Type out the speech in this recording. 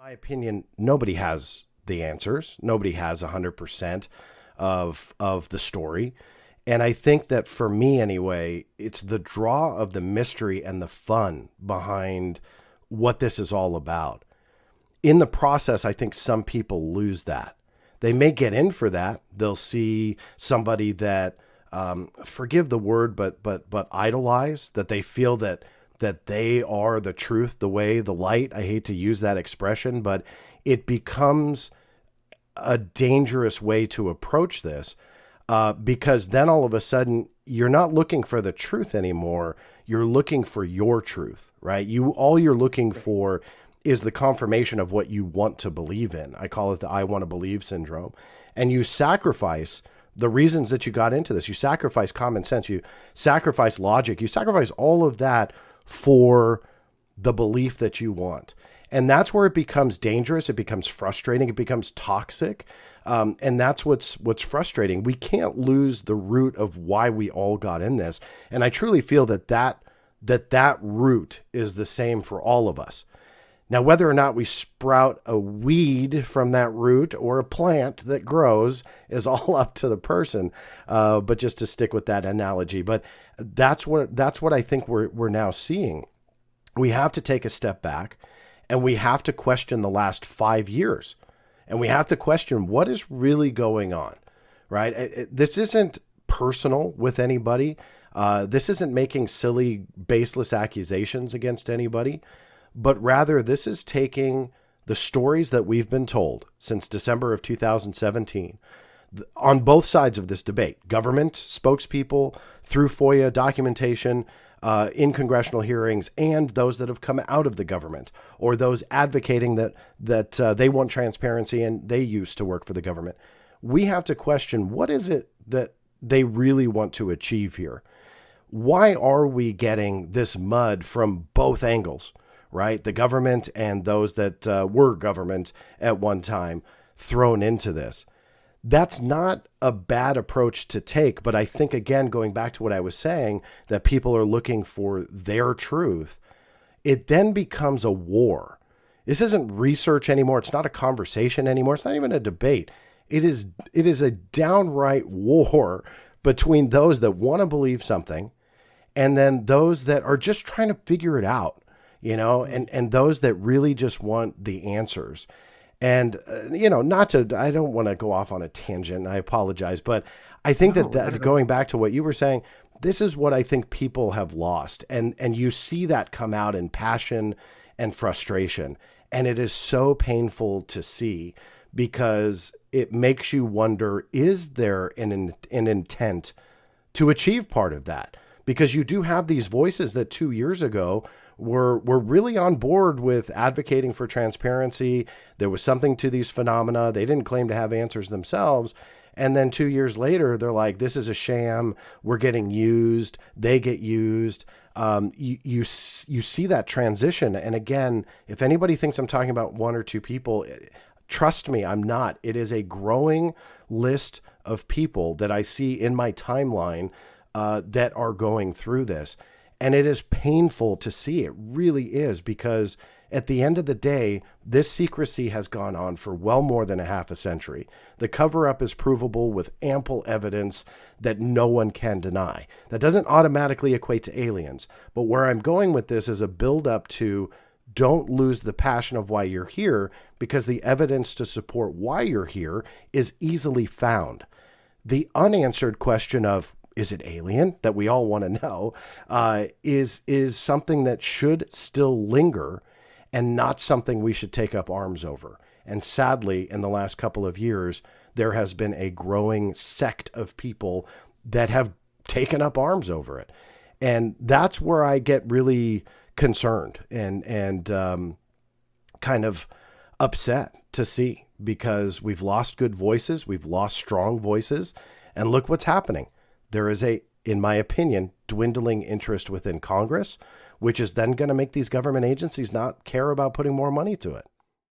my opinion, nobody has the answers. Nobody has 100% of the story. And I think that for me anyway, it's the draw of the mystery and the fun behind what this is all about. In the process, I think some people lose that. They may get in for that. They'll see somebody that, forgive the word, but idolize, that they feel that they are the truth, the way, the light. I hate to use that expression, but it becomes a dangerous way to approach this, because then all of a sudden you're not looking for the truth anymore. You're looking for your truth, right? All you're looking for is the confirmation of what you want to believe in. I call it the I want to believe syndrome. And you sacrifice the reasons that you got into this. You sacrifice common sense. You sacrifice logic. You sacrifice all of that for the belief that you want. And that's where it becomes dangerous. It becomes frustrating. It becomes toxic. And that's what's frustrating. We can't lose the root of why we all got in this. And I truly feel that root is the same for all of us. Now, whether or not we sprout a weed from that root or a plant that grows is all up to the person. But just to stick with that analogy, but that's what I think we're now seeing. We have to take a step back, and we have to question the last 5 years, and we have to question what is really going on, right? This isn't personal with anybody. This isn't making silly, baseless accusations against anybody. But rather, this is taking the stories that we've been told since December of 2017 on both sides of this debate, government spokespeople through FOIA documentation, in congressional hearings, and those that have come out of the government, or those advocating that they want transparency and they used to work for the government. We have to question, what is it that they really want to achieve here? Why are we getting this mud from both angles? Right? The government and those that were government at one time thrown into this. That's not a bad approach to take. But I think, again, going back to what I was saying, that people are looking for their truth, it then becomes a war. This isn't research anymore. It's not a conversation anymore. It's not even a debate. It is a downright war between those that want to believe something and then those that are just trying to figure it out. And those that really just want the answers. And, I don't want to go off on a tangent. I apologize. But I think that going back to what you were saying, this is what I think people have lost. And you see that come out in passion and frustration. And it is so painful to see, because it makes you wonder, is there an intent to achieve part of that? Because you do have these voices that 2 years ago were really on board with advocating for transparency. There was something to these phenomena. They didn't claim to have answers themselves. And then 2 years later, they're like, this is a sham. We're getting used. They get used. You see that transition. And again, if anybody thinks I'm talking about one or two people, trust me, I'm not. It is a growing list of people that I see in my timeline that are going through this. And it is painful to see. It really is, because at the end of the day, this secrecy has gone on for well more than a half a century. The cover-up is provable with ample evidence that no one can deny. That doesn't automatically equate to aliens. But where I'm going with this is a build-up to, don't lose the passion of why you're here, because the evidence to support why you're here is easily found. The unanswered question of, is it alien, that we all want to know, is something that should still linger and not something we should take up arms over. And sadly, in the last couple of years, there has been a growing sect of people that have taken up arms over it. And that's where I get really concerned and kind of upset to see, because we've lost good voices. We've lost strong voices. And look what's happening. There is in my opinion, dwindling interest within Congress, which is then going to make these government agencies not care about putting more money to it.